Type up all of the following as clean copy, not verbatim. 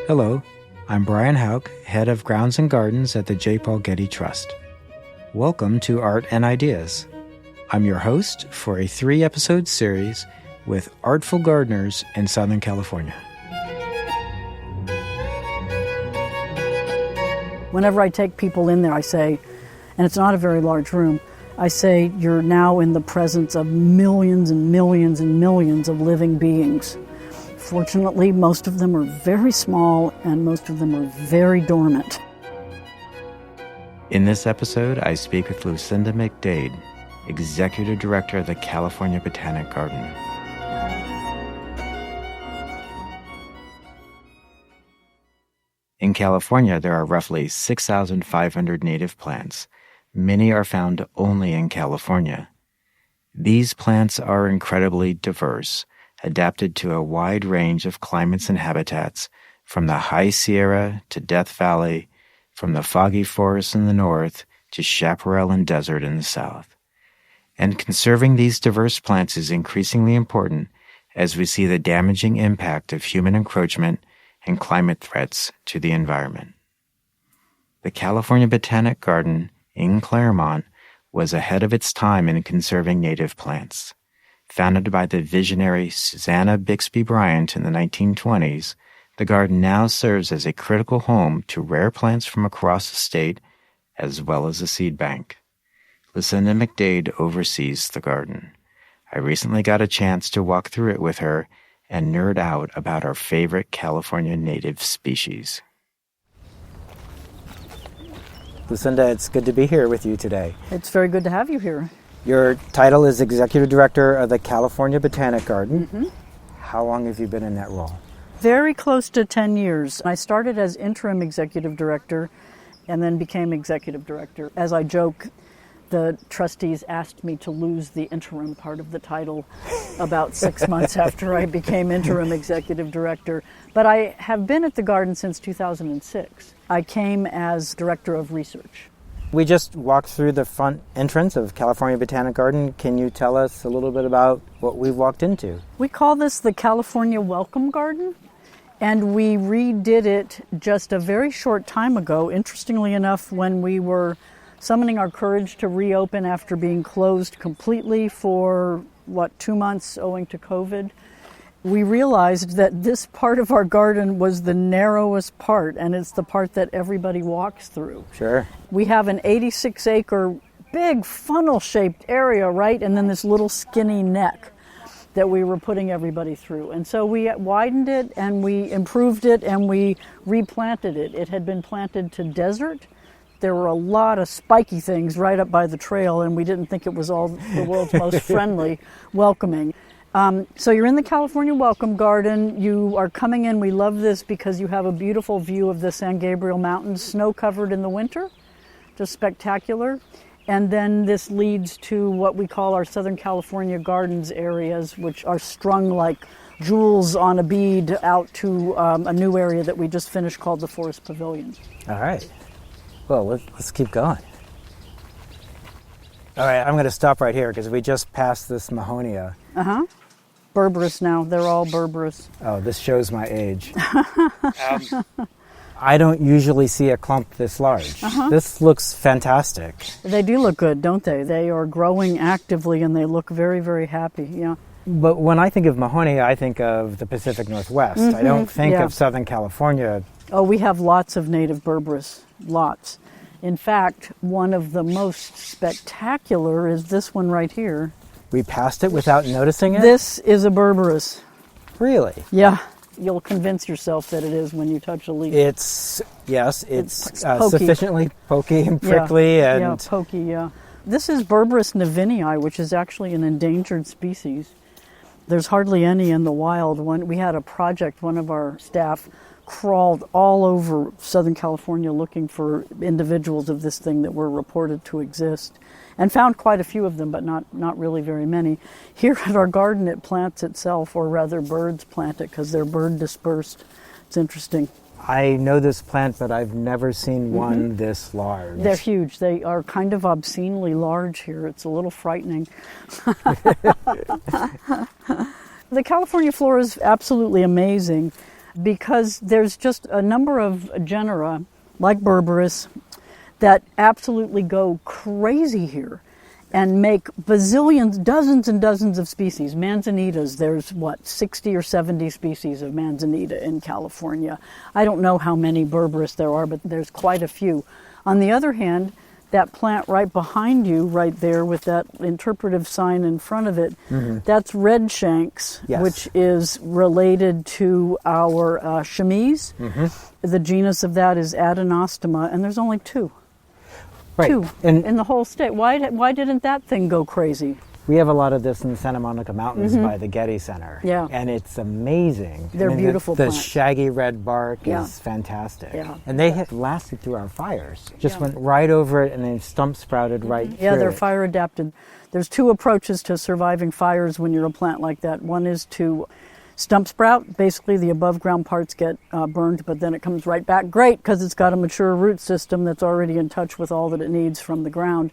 Hello, I'm Brian Hauk, Head of Grounds and Gardens at the J. Paul Getty Trust. Welcome to Art and Ideas. I'm your host for a 3-episode series with artful gardeners in Southern California. Whenever I take people in there, I say, and it's not a very large room, I say you're now in the presence of millions and millions and millions of living beings. Fortunately, most of them are very small and most of them are very dormant. In this episode, I speak with Susanna Bixby, Executive Director of the California Botanic Garden. In California, there are roughly 6,500 native plants. Many are found only in California. These plants are incredibly diverse, adapted to a wide range of climates and habitats, from the high Sierra to Death Valley, from the foggy forests in the north to chaparral and desert in the south. And conserving these diverse plants is increasingly important as we see the damaging impact of human encroachment and climate threats to the environment. The California Botanic Garden in Claremont was ahead of its time in conserving native plants. Founded by the visionary Susanna Bixby Bryant in the 1920s, the garden now serves as a critical home to rare plants from across the state, as well as a seed bank. Susanna Bixby oversees the garden. I recently got a chance to walk through it with her and nerd out about our favorite California native species. Lucinda, it's good to be here with you today. It's very good to have you here. Your title is Executive Director of the California Botanic Garden. Mm-hmm. How long have you been in that role? Very close to 10 years. I started as interim executive director and then became executive director. As I joke, the trustees asked me to lose the interim part of the title about 6 months after I became interim executive director. But I have been at the garden since 2006. I came as director of research. We just walked through the front entrance of California Botanic Garden. Can you tell us a little bit about what we've walked into? We call this the California Welcome Garden, and we redid it just a very short time ago, interestingly enough, when we were summoning our courage to reopen after being closed completely for, 2 months owing to COVID. We realized that this part of our garden was the narrowest part, and it's the part that everybody walks through. Sure. We have an 86-acre big funnel-shaped area, right? And then this little skinny neck that we were putting everybody through. And so we widened it, and we improved it, and we replanted it. It had been planted to desert. There were a lot of spiky things right up by the trail, and we didn't think it was all the world's most friendly, welcoming. So you're in the California Welcome Garden. You are coming in. We love this because you have a beautiful view of the San Gabriel Mountains, snow-covered in the winter, just spectacular. And then this leads to what we call our Southern California Gardens areas, which are strung like jewels on a bead out to a new area that we just finished called the Forest Pavilion. All right. Well, let's keep going. All right, I'm going to stop right here because we just passed this Mahonia. Uh-huh. Berberis now. They're all berberis. Oh, this shows my age. I don't usually see a clump this large. Uh-huh. This looks fantastic. They do look good, don't they? They are growing actively and they look very, very happy. Yeah. But when I think of Mahonia, I think of the Pacific Northwest. Mm-hmm. I don't think of Southern California. Oh, we have lots of native berberis. Lots. In fact, one of the most spectacular is this one right here. We passed it without noticing it? This is a berberis. Really? Yeah. You'll convince yourself that it is when you touch a leaf. It's sufficiently pokey and prickly. Yeah, pokey, yeah. This is Berberis navinii, which is actually an endangered species. There's hardly any in the wild. We had a project, one of our staff crawled all over Southern California looking for individuals of this thing that were reported to exist, and found quite a few of them, but not really very many. Here at our garden, it plants itself, or rather birds plant it because they're bird dispersed. It's interesting. I know this plant, but I've never seen one this large. They're huge. They are kind of obscenely large here. It's a little frightening. The California flora is absolutely amazing. because there's just a number of genera, like Berberis, that absolutely go crazy here and make bazillions, dozens and dozens of species. Manzanitas, there's 60 or 70 species of manzanita in California. I don't know how many Berberis there are, but there's quite a few. On the other hand, that plant right behind you, right there with that interpretive sign in front of it, that's redshanks, Yes. which is related to our chemise. The genus of that is Adenostoma, and there's only two. Right. Two in the whole state. Why didn't that thing go crazy? We have a lot of this in the Santa Monica Mountains by the Getty Center. Yeah. And it's amazing. They're beautiful The plants. shaggy red bark Yeah. is fantastic. Yeah. And they have lasted through our fires. Just went right over it and then stump sprouted right through Yeah, they're it. fire adapted. There's two approaches to surviving fires when you're a plant like that. One is to stump sprout. Basically, the above ground parts get burned, but then it comes right back. Great, because it's got a mature root system that's already in touch with all that it needs from the ground.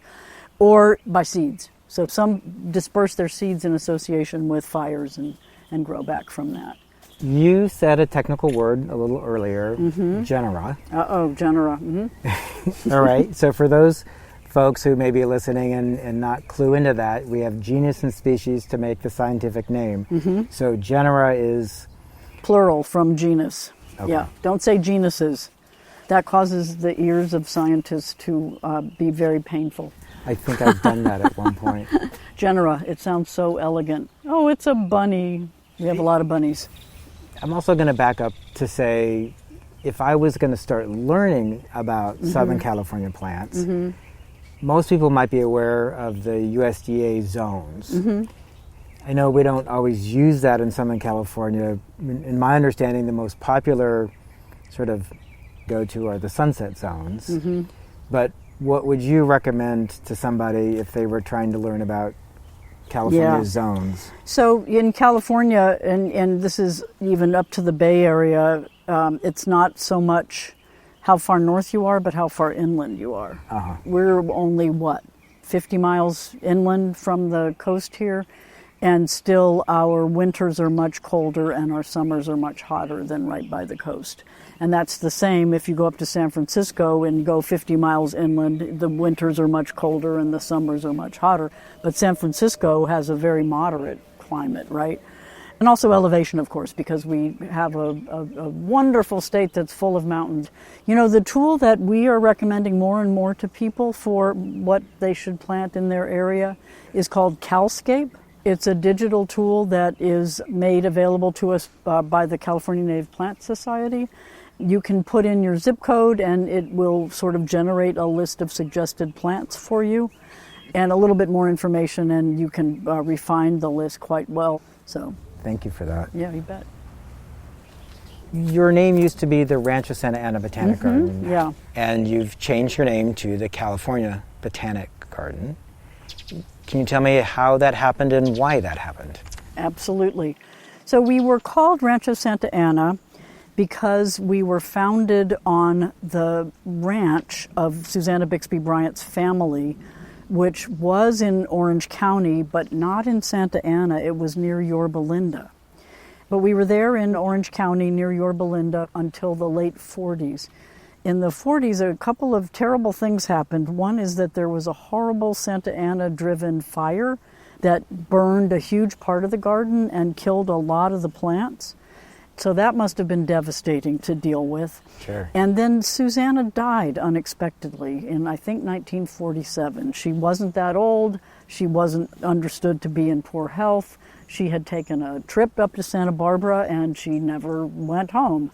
Or by seeds. So some disperse their seeds in association with fires and grow back from that. You said a technical word a little earlier, genera. Genera. All right. So for those folks who may be listening and not clue into that, we have genus and species to make the scientific name. So genera is... Plural from genus. Okay. Yeah, don't say genuses. That causes the ears of scientists to be very painful. I think I've done that at one point. Genera, it sounds so elegant. Oh, it's a bunny. We have a lot of bunnies. I'm also going to back up to say, if I was going to start learning about Southern California plants, most people might be aware of the USDA zones. I know we don't always use that in Southern California. In my understanding, the most popular sort of go-to are the sunset zones. But what would you recommend to somebody if they were trying to learn about California's zones? So in California, and this is even up to the Bay Area, it's not so much how far north you are, but how far inland you are. We're only, 50 miles inland from the coast here, and still our winters are much colder and our summers are much hotter than right by the coast. And that's the same if you go up to San Francisco and go 50 miles inland. The winters are much colder and the summers are much hotter. But San Francisco has a very moderate climate, right? And also elevation, of course, because we have a wonderful state that's full of mountains. You know, the tool that we are recommending more and more to people for what they should plant in their area is called Calscape. It's a digital tool that is made available to us by the California Native Plant Society. You can put in your zip code and it will sort of generate a list of suggested plants for you and a little bit more information, and you can refine the list quite well. So, Thank you for that. yeah, you bet. Your name used to be the Rancho Santa Ana Botanic Garden. Yeah. And you've changed your name to the California Botanic Garden. Can you tell me how that happened and why that happened? Absolutely. So we were called Rancho Santa Ana because we were founded on the ranch of Susanna Bixby Bryant's family, which was in Orange County, but not in Santa Ana. It was near Yorba Linda. But we were there in Orange County near Yorba Linda until the late 40s. In the 40s, a couple of terrible things happened. One is that there was a horrible Santa Ana-driven fire that burned a huge part of the garden and killed a lot of the plants. So that must have been devastating to deal with. Sure. And then Susanna died unexpectedly in, I think, 1947. She wasn't that old. She wasn't understood to be in poor health. She had taken a trip up to Santa Barbara and she never went home.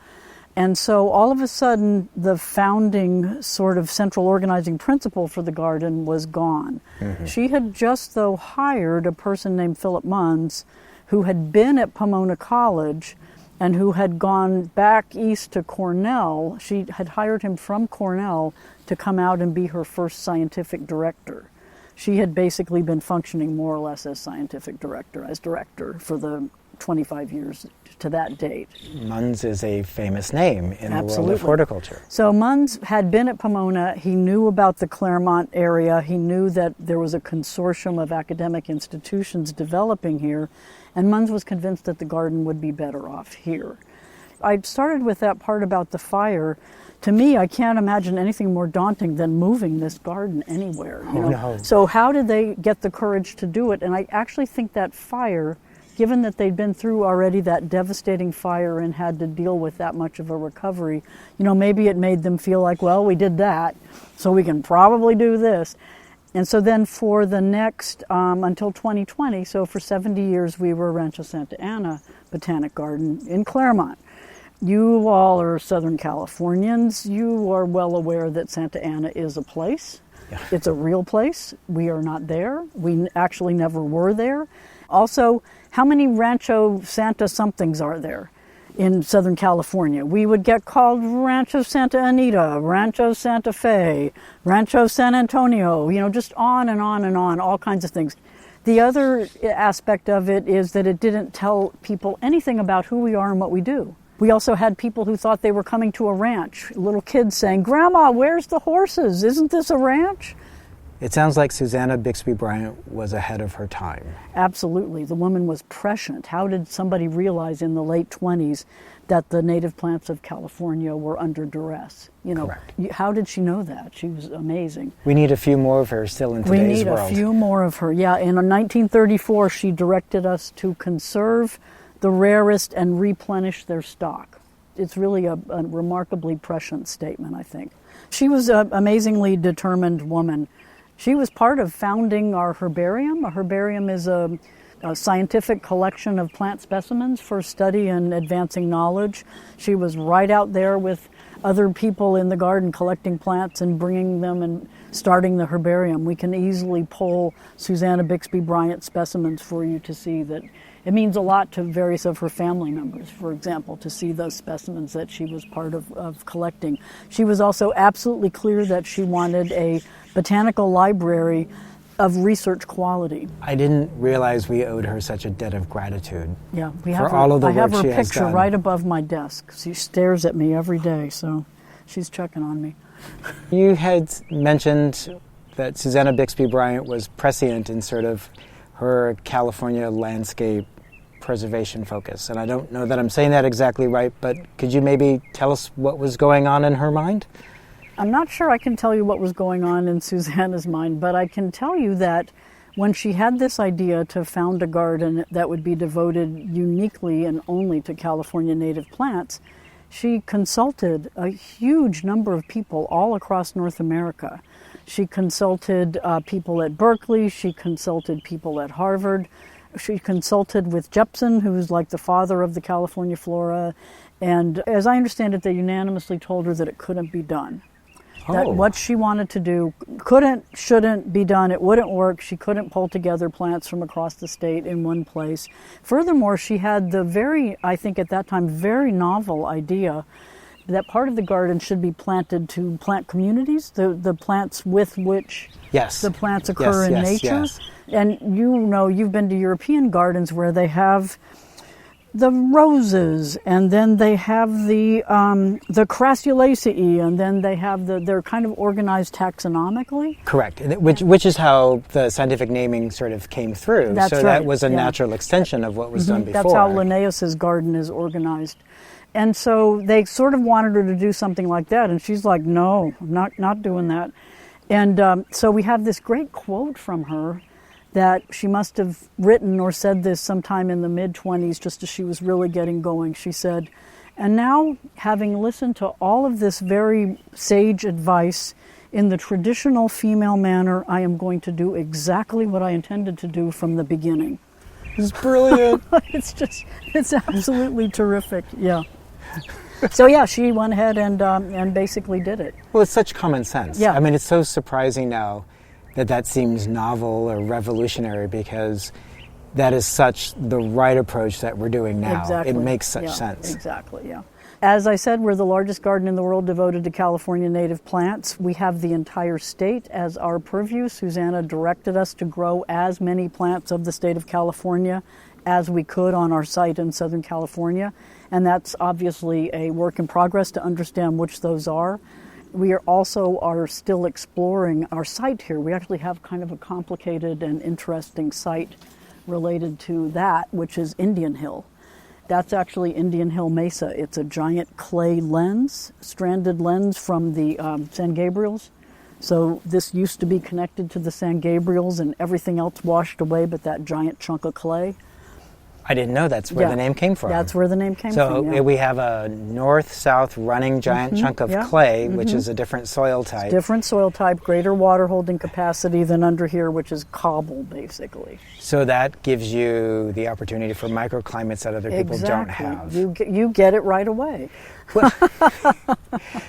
And so all of a sudden, the founding sort of central organizing principle for the garden was gone. She had just, though, hired a person named Philip Munns, who had been at Pomona College and who had gone back east to Cornell. She had hired him from Cornell to come out and be her first scientific director. She had basically been functioning more or less as scientific director, as director for the 25 years to that date. Munns is a famous name in the world Absolutely. of horticulture. So Munns had been at Pomona. He knew about the Claremont area. He knew that there was a consortium of academic institutions developing here, and Munns was convinced that the garden would be better off here. I started with that part about the fire. To me, I can't imagine anything more daunting than moving this garden anywhere. You know? No. So how did they get the courage to do it? And I actually think that fire, given that they'd been through already that devastating fire and had to deal with that much of a recovery, you know, maybe it made them feel like, well, we did that, so we can probably do this. And so then for the next, until 2020, so for 70 years, we were Rancho Santa Ana Botanic Garden in Claremont. You all are Southern Californians. You are well aware that Santa Ana is a place. Yeah. It's a real place. We are not there. We actually never were there. Also, how many Rancho Santa somethings are there in Southern California? We would get called Rancho Santa Anita, Rancho Santa Fe, Rancho San Antonio, you know, just on and on and on, all kinds of things. The other aspect of it is that it didn't tell people anything about who we are and what we do. We also had people who thought they were coming to a ranch, little kids saying, "Grandma, where's the horses? Isn't this a ranch?" It sounds like Susanna Bixby Bryant was ahead of her time. Absolutely. The woman was prescient. How did somebody realize in the late 20s that the native plants of California were under duress? You know, Correct. How did she know that? She was amazing. We need a few more of her still in today's world. We need a few more of her. Yeah, in 1934, she directed us to conserve the rarest and replenish their stock. It's really a remarkably prescient statement, I think. She was an amazingly determined woman. She was part of founding our herbarium. A herbarium is a scientific collection of plant specimens for study and advancing knowledge. She was right out there with other people in the garden collecting plants and bringing them and starting the herbarium. We can easily pull Susanna Bixby Bryant specimens for you to see that. It means a lot to various of her family members, for example, to see those specimens that she was part of collecting. She was also absolutely clear that she wanted a botanical library of research quality. I didn't realize we owed her such a debt of gratitude. Yeah, for all of the work she has done. I have her picture right above my desk. She stares at me every day, so she's checking on me. You had mentioned that Susanna Bixby Bryant was prescient in sort of her California landscape preservation focus. And I don't know that I'm saying that exactly right, but could you maybe tell us what was going on in her mind? I'm not sure I can tell you what was going on in Susanna's mind, but I can tell you that when she had this idea to found a garden that would be devoted uniquely and only to California native plants, she consulted a huge number of people all across North America. She consulted people at Berkeley, she consulted people at Harvard, she consulted with Jepson, who's like the father of the California flora, and as I understand it, they unanimously told her that it couldn't be done. That what she wanted to do shouldn't be done, it wouldn't work, she couldn't pull together plants from across the state in one place. Furthermore, she had the I think at that time, very novel idea that part of the garden should be planted to plant communities, the plants with which the plants occur in nature. Yes. And you know, you've been to European gardens where they have the roses, and then they have the crassulaceae, and then they have they're kind of organized taxonomically. Correct, which is how the scientific naming sort of came through. That's right. That was a natural extension of what was done before. That's how Linnaeus's garden is organized. And so they sort of wanted her to do something like that, and she's like, no, not doing that. And so we have this great quote from her that she must have written or said this sometime in the mid-20s, just as she was really getting going. She said, "And now, having listened to all of this very sage advice in the traditional female manner, I am going to do exactly what I intended to do from the beginning." It's brilliant. It's absolutely terrific, yeah. So yeah, she went ahead and basically did it. Well, it's such common sense. Yeah. I mean, it's so surprising now that seems novel or revolutionary, because that is such the right approach that we're doing now. Exactly. It makes such sense. Exactly, yeah. As I said, we're the largest garden in the world devoted to California native plants. We have the entire state as our purview. Susanna directed us to grow as many plants of the state of California as we could on our site in Southern California. And that's obviously a work in progress to understand which those are. We are still exploring our site here. We actually have kind of a complicated and interesting site related to that, which is Indian Hill. That's actually Indian Hill Mesa. It's a giant clay lens, stranded lens from the San Gabriels. So this used to be connected to the San Gabriels and everything else washed away but that giant chunk of clay. I didn't know that's where the name came from. That's where the name came from. So we have a north-south running giant chunk of clay, which is a different soil type. It's different soil type, greater water holding capacity than under here, which is cobble, basically. So that gives you the opportunity for microclimates that other people don't have. You get it right away. Well,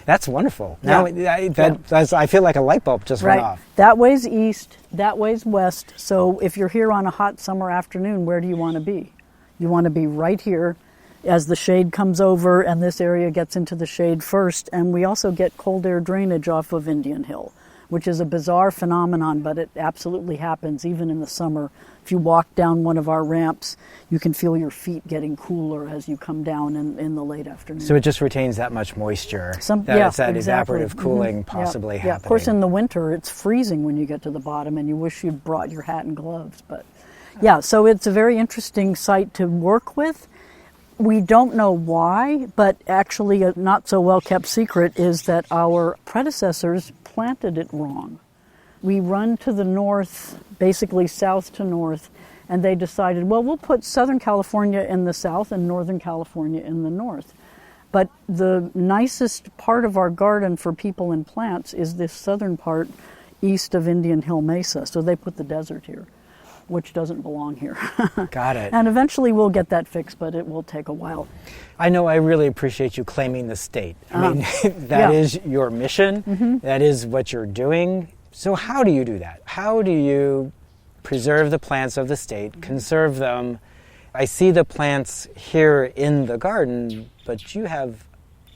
that's wonderful. Now I feel like a light bulb just went off. That way's east, that way's west. So if you're here on a hot summer afternoon, where do you want to be? You want to be right here as the shade comes over and this area gets into the shade first. And we also get cold air drainage off of Indian Hill, which is a bizarre phenomenon, but it absolutely happens even in the summer. If you walk down one of our ramps, you can feel your feet getting cooler as you come down in the late afternoon. So it just retains that much moisture. It's that evaporative cooling possibly happening. Yeah, of course in the winter it's freezing when you get to the bottom and you wish you'd brought your hat and gloves. But yeah, so it's a very interesting site to work with. We don't know why, but actually a not so well kept secret is that our predecessors planted it wrong. We run to the north, basically south to north, and they decided, well, we'll put Southern California in the south and Northern California in the north. But the nicest part of our garden for people and plants is this southern part east of Indian Hill Mesa. So they put the desert here, which doesn't belong here. Got it. And eventually we'll get that fixed, but it will take a while. I know I really appreciate you claiming the state. I mean, that is your mission. That is what you're doing. So how do you do that? How do you preserve the plants of the state, conserve them? I see the plants here in the garden, but you have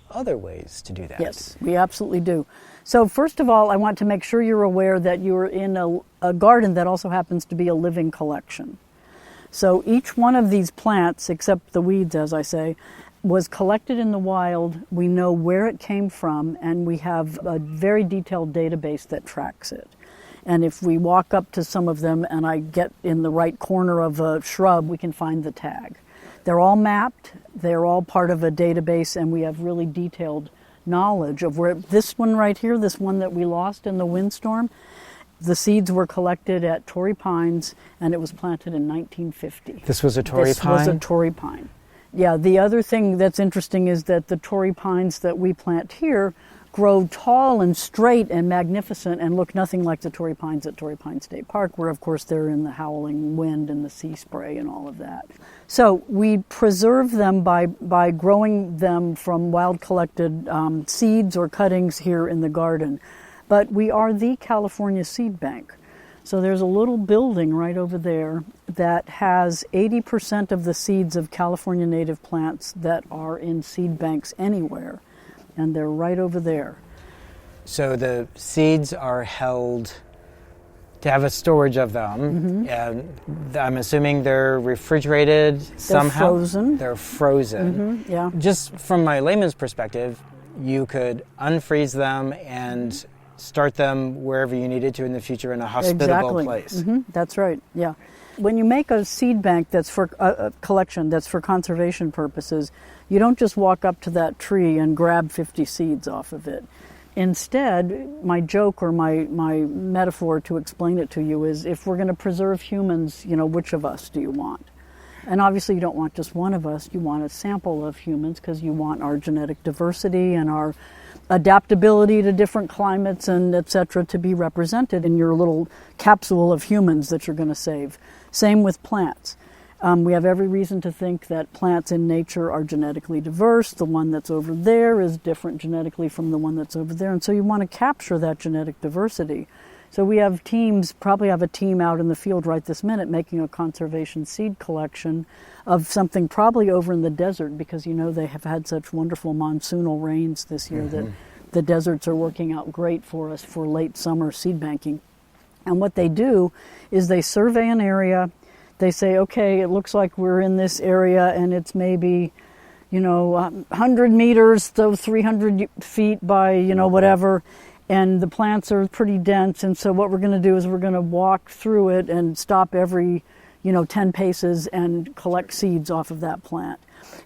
other ways to do that. Yes, we absolutely do. So first of all, I want to make sure you're aware that you're in a garden that also happens to be a living collection. So each one of these plants, except the weeds, as I say, was collected in the wild. We know where it came from, and we have a very detailed database that tracks it. And if we walk up to some of them and I get in the right corner of a shrub, we can find the tag. They're all mapped, they're all part of a database, and we have really detailed knowledge of where this one right here, this one that we lost in the windstorm, the seeds were collected at Torrey Pines, and it was planted in 1950. This was a Torrey pine? This was a Torrey pine. Yeah, the other thing that's interesting is that the Torrey pines that we plant here grow tall and straight and magnificent and look nothing like the Torrey pines at Torrey Pine State Park, where of course they're in the howling wind and the sea spray and all of that. So we preserve them by growing them from wild collected seeds or cuttings here in the garden. But we are the California Seed Bank. So there's a little building right over there that has 80% of the seeds of California native plants that are in seed banks anywhere. And they're right over there. So the seeds are held to have a storage of them. And I'm assuming they're refrigerated somehow? Frozen. They're frozen. Yeah. Just from my layman's perspective, you could unfreeze them and start them wherever you needed to in the future in a hospitable place. That's right, yeah. When you make a seed bank that's for a collection that's for conservation purposes, you don't just walk up to that tree and grab 50 seeds off of it. Instead, my joke or my metaphor to explain it to you is, if we're going to preserve humans, which of us do you want? And obviously you don't want just one of us, you want a sample of humans because you want our genetic diversity and our adaptability to different climates and et cetera to be represented in your little capsule of humans that you're going to save. Same with plants. We have every reason to think that plants in nature are genetically diverse. The one that's over there is different genetically from the one that's over there. And so you want to capture that genetic diversity. So we have teams, probably have a team out in the field right this minute making a conservation seed collection of something probably over in the desert, because they have had such wonderful monsoonal rains this year that the deserts are working out great for us for late summer seed banking. And what they do is they survey an area. They say, okay, it looks like we're in this area and it's maybe, 100 meters, so 300 feet by, whatever. And the plants are pretty dense. And so what we're going to do is we're going to walk through it and stop every, 10 paces and collect seeds off of that plant.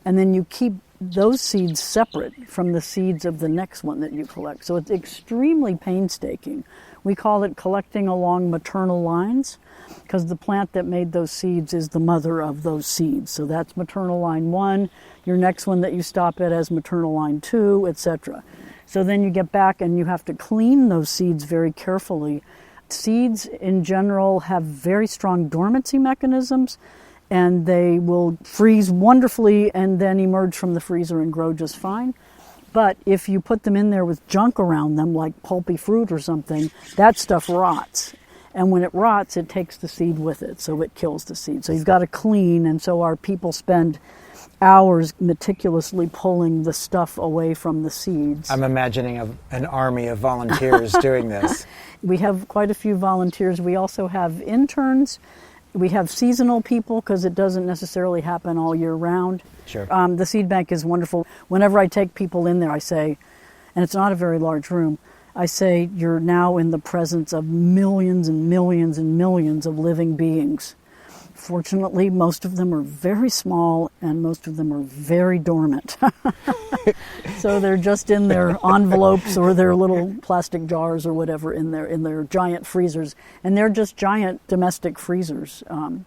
And then you keep those seeds separate from the seeds of the next one that you collect. So it's extremely painstaking. We call it collecting along maternal lines, because the plant that made those seeds is the mother of those seeds. So that's maternal line 1, your next one that you stop at as maternal line 2, etc. So then you get back and you have to clean those seeds very carefully. Seeds in general have very strong dormancy mechanisms, and they will freeze wonderfully and then emerge from the freezer and grow just fine. But if you put them in there with junk around them, like pulpy fruit or something, that stuff rots. And when it rots, it takes the seed with it, so it kills the seed. So you've got to clean, and so our people spend hours meticulously pulling the stuff away from the seeds. I'm imagining an army of volunteers doing this. We have quite a few volunteers. We also have interns. We have seasonal people, because it doesn't necessarily happen all year round. Sure. The seed bank is wonderful. Whenever I take people in there, I say, and it's not a very large room, I say, you're now in the presence of millions and millions and millions of living beings. Fortunately, most of them are very small, and most of them are very dormant. So they're just in their envelopes or their little plastic jars or whatever in their giant freezers. And they're just giant domestic freezers,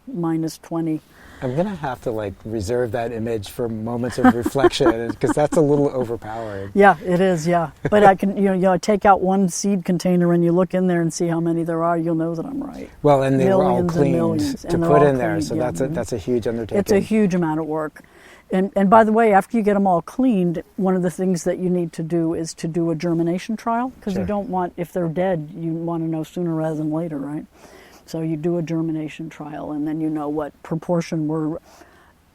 minus 20. I'm going to have to reserve that image for moments of reflection, because that's a little overpowering. Yeah, it is, yeah. But I can, take out one seed container and you look in there and see how many there are, you'll know that I'm right. Well, and they were all Millions and cleaned millions, to and they're put all in there, cleaned, so yeah. that's a huge undertaking. It's a huge amount of work. And by the way, after you get them all cleaned, one of the things that you need to do is to do a germination trial, because Sure. you don't want, if they're dead, you want to know sooner rather than later, right? So you do a germination trial, and then you know what proportion were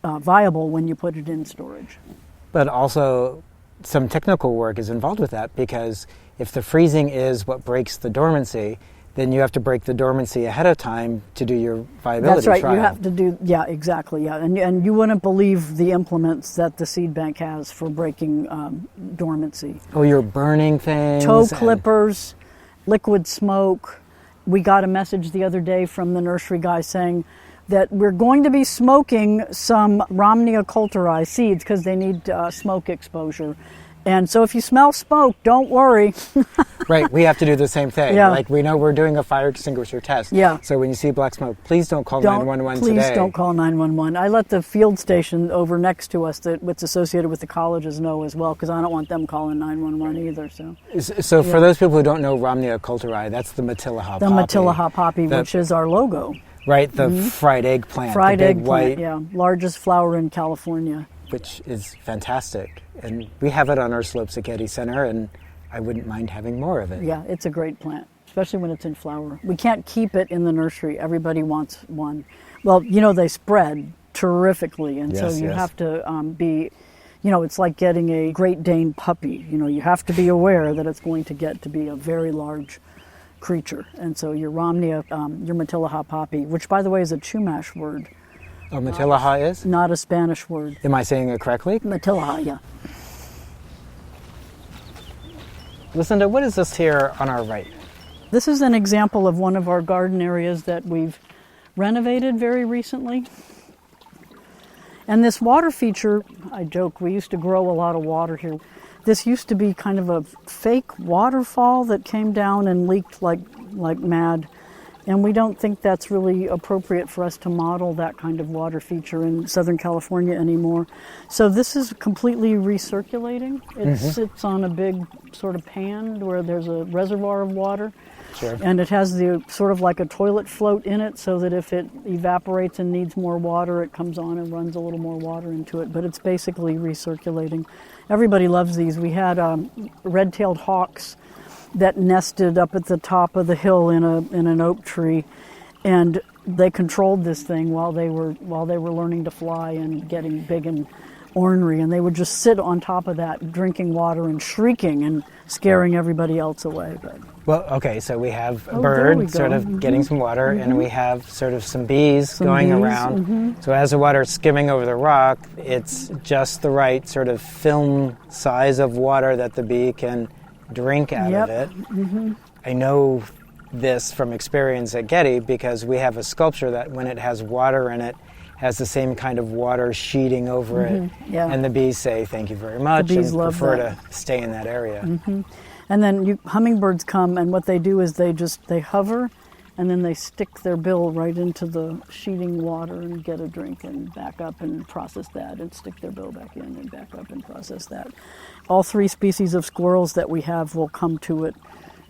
viable when you put it in storage. But also, some technical work is involved with that, because if the freezing is what breaks the dormancy, then you have to break the dormancy ahead of time to do your viability That's right. trial. You have to do, yeah, exactly, yeah. And you wouldn't believe the implements that the seed bank has for breaking dormancy. Oh, you're burning things. Toe clippers, liquid smoke. We got a message the other day from the nursery guy saying that we're going to be smoking some Romnea coulteri seeds because they need smoke exposure. And so if you smell smoke, don't worry. Right, we have to do the same thing. Yeah. We know we're doing a fire extinguisher test. Yeah. So when you see black smoke, please don't call 911 today. Please don't call 911. I let the field station over next to us that's associated with the colleges know as well, because I don't want them calling 911 either. So for those people who don't know Romnea coulteri, that's the Matilaha poppy. The Matilaha poppy, which is our logo. Right, the fried egg plant. Fried the big egg white, plant, yeah. Largest flower in California. which is fantastic. And we have it on our slopes at Getty Center, and I wouldn't mind having more of it. Yeah, it's a great plant, especially when it's in flower. We can't keep it in the nursery. Everybody wants one. Well, they spread terrifically, and so you have to be, it's like getting a Great Dane puppy. You have to be aware that it's going to get to be a very large creature. And so your Romnea, your Matilaha poppy, which by the way is a Chumash word. Oh, Matilaha is? Not a Spanish word. Am I saying it correctly? Matilaha, yeah. Lucinda, what is this here on our right? This is an example of one of our garden areas that we've renovated very recently. And this water feature, I joke, we used to grow a lot of water here. This used to be kind of a fake waterfall that came down and leaked like mad. And we don't think that's really appropriate for us to model that kind of water feature in Southern California anymore. So this is completely recirculating. It sits on a big sort of pan where there's a reservoir of water. Sure. And it has the sort of like a toilet float in it, so that if it evaporates and needs more water, it comes on and runs a little more water into it. But it's basically recirculating. Everybody loves these. We had red-tailed hawks that nested up at the top of the hill in an oak tree, and they controlled this thing while they were learning to fly and getting big and ornery, and they would just sit on top of that drinking water and shrieking and scaring everybody else away. But Well, okay, so we have a there we bird go. sort of getting some water, and we have sort of some bees going bees, around. So as the water's skimming over the rock, it's just the right sort of film size of water that the bee can drink out of it. I know this from experience at Getty because we have a sculpture that when it has water in it, has the same kind of water sheeting over it. Yeah. And the bees say, thank you very much, bees and love prefer that. to stay in that area. And then hummingbirds come, and what they do is they hover, and then they stick their bill right into the sheeting water and get a drink and back up and process that and stick their bill back in and back up and process that. All 3 species of squirrels that we have will come to it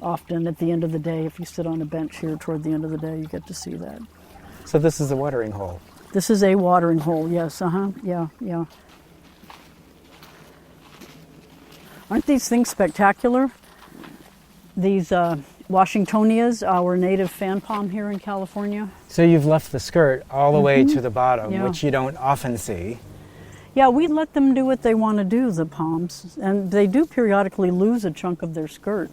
often at the end of the day. If you sit on a bench here toward the end of the day, you get to see that. So this is a watering hole. This is a watering hole, yes, yeah. Aren't these things spectacular? These Washingtonias, our native fan palm here in California. So you've left the skirt all the way to the bottom, Yeah. which you don't often see. Yeah, we let them do what they want to do, the palms, and they do periodically lose a chunk of their skirt.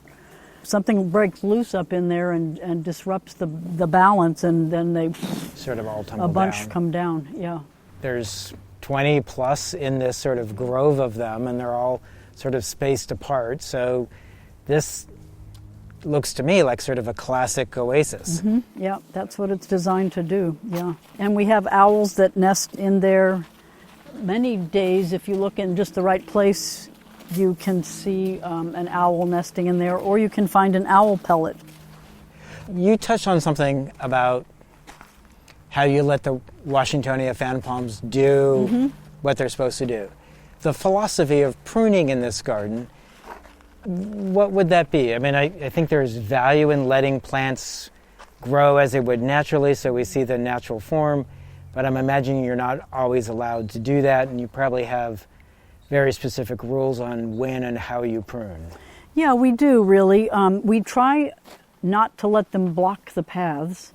Something breaks loose up in there and disrupts the balance, and then they Sort of all tumble a bunch down. come down. Yeah. There's 20 plus in this sort of grove of them, and they're all sort of spaced apart. So this looks to me like sort of a classic oasis. Yeah, that's what it's designed to do. Yeah, and we have owls that nest in there. Many days, if you look in just the right place, you can see an owl nesting in there, or you can find an owl pellet. You touched on something about how you let the Washingtonia fan palms do what they're supposed to do. The philosophy of pruning in this garden, what would that be? I mean, I think there's value in letting plants grow as they would naturally, so we see the natural form, but I'm imagining you're not always allowed to do that, and you probably have very specific rules on when and how you prune. Yeah, we do really. We try not to let them block the paths,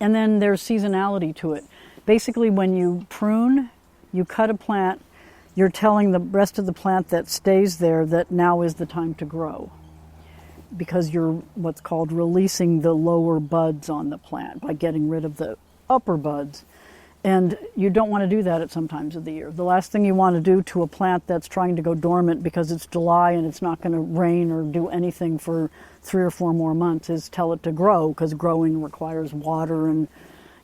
and then there's seasonality to it. Basically, when you prune, you cut a plant, you're telling the rest of the plant that stays there that now is the time to grow, because you're what's called releasing the lower buds on the plant by getting rid of the upper buds. And you don't want to do that at some times of the year. The last thing you want to do to a plant that's trying to go dormant because it's July and it's not going to rain or do anything for 3 or 4 more months is tell it to grow, because growing requires water and,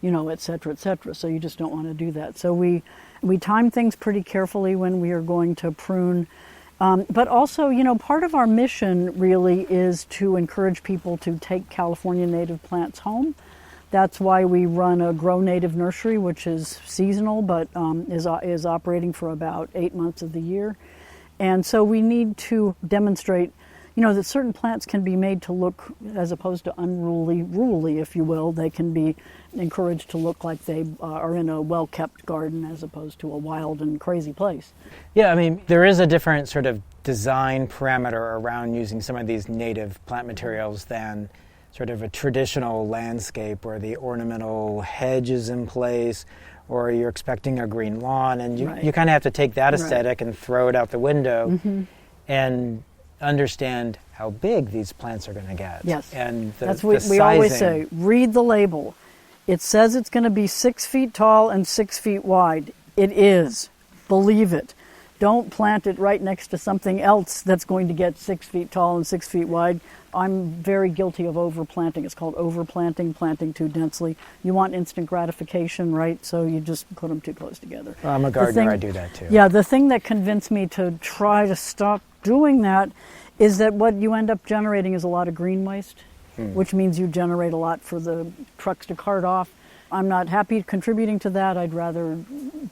et cetera, et cetera. So you just don't want to do that. So we time things pretty carefully when we are going to prune. But also, part of our mission really is to encourage people to take California native plants home. That's why we run a Grow Native nursery, which is seasonal, but is operating for about 8 months of the year. And so we need to demonstrate, that certain plants can be made to look, as opposed to ruly, if you will. They can be encouraged to look like they are in a well-kept garden as opposed to a wild and crazy place. Yeah, I mean, there is a different sort of design parameter around using some of these native plant materials than sort of a traditional landscape where the ornamental hedge is in place, or you're expecting a green lawn, and you kind of have to take that aesthetic and throw it out the window and understand how big these plants are going to get. Yes, and that's what we always say. Read the label. It says it's going to be 6 feet tall and 6 feet wide. It is. Believe it. Don't plant it right next to something else that's going to get 6 feet tall and 6 feet wide. I'm very guilty of overplanting. It's called overplanting, planting too densely. You want instant gratification, right? So you just put them too close together. Well, I'm a gardener, I do that too. Yeah, the thing that convinced me to try to stop doing that is that what you end up generating is a lot of green waste, which means you generate a lot for the trucks to cart off. I'm not happy contributing to that. I'd rather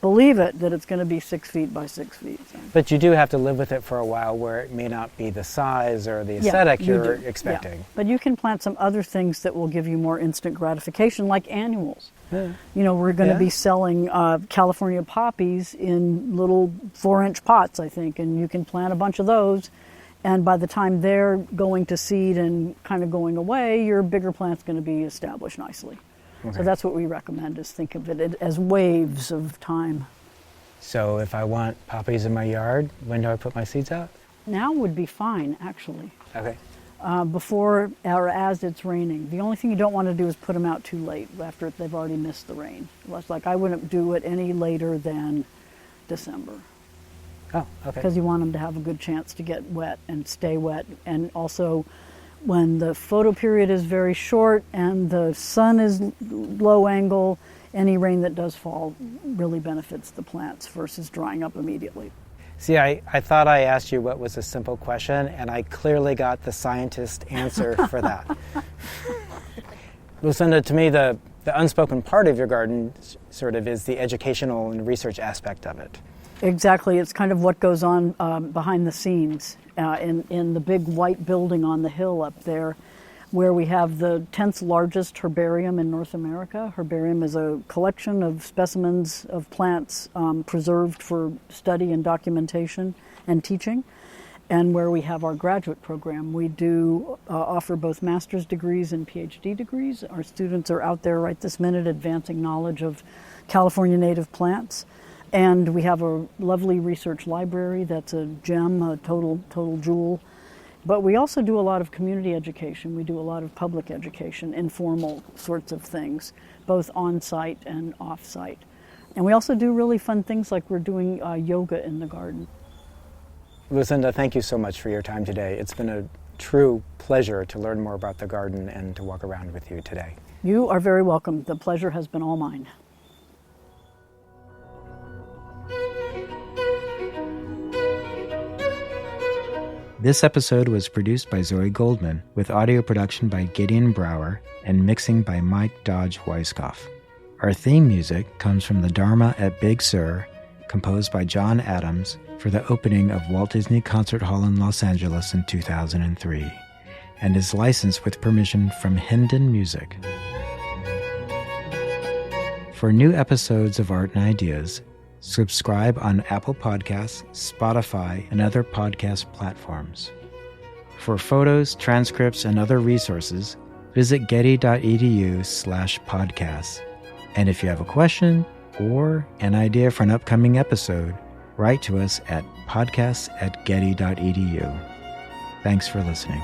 believe it that it's going to be 6 feet by 6 feet. So. But you do have to live with it for a while, where it may not be the size or the aesthetic you're expecting. Yeah. But you can plant some other things that will give you more instant gratification, like annuals. Yeah. We're going to be selling California poppies in little 4-inch pots, I think, and you can plant a bunch of those. And by the time they're going to seed and kind of going away, your bigger plant's going to be established nicely. Okay. So that's what we recommend, is think of it as waves of time. So if I want poppies in my yard, when do I put my seeds out? Now would be fine, actually. Okay. Before or as it's raining. The only thing you don't want to do is put them out too late after they've already missed the rain. Like I wouldn't do it any later than December. Oh, okay. Because you want them to have a good chance to get wet and stay wet. And also, when the photo period is very short and the sun is low angle, any rain that does fall really benefits the plants versus drying up immediately. See, I thought I asked you what was a simple question, and I clearly got the scientist answer for that. Lucinda, to me, the unspoken part of your garden sort of is the educational and research aspect of it. Exactly. It's kind of what goes on behind the scenes in the big white building on the hill up there, where we have the 10th largest herbarium in North America. Herbarium is a collection of specimens of plants preserved for study and documentation and teaching, and where we have our graduate program. We do offer both master's degrees and PhD degrees. Our students are out there right this minute advancing knowledge of California native plants. And we have a lovely research library that's a gem, a total jewel. But we also do a lot of community education. We do a lot of public education, informal sorts of things, both on-site and off-site. And we also do really fun things like we're doing yoga in the garden. Lucinda, thank you so much for your time today. It's been a true pleasure to learn more about the garden and to walk around with you today. You are very welcome. The pleasure has been all mine. This episode was produced by Zoe Goldman, with audio production by Gideon Brower and mixing by Mike Dodge Weiskopf. Our theme music comes from the Dharma at Big Sur, composed by John Adams for the opening of Walt Disney Concert Hall in Los Angeles in 2003, and is licensed with permission from Hendon Music. For new episodes of Art and Ideas, subscribe on Apple Podcasts, Spotify, and other podcast platforms. For photos, transcripts, and other resources, visit getty.edu/podcasts. And if you have a question or an idea for an upcoming episode, write to us at podcasts@getty.edu. Thanks for listening.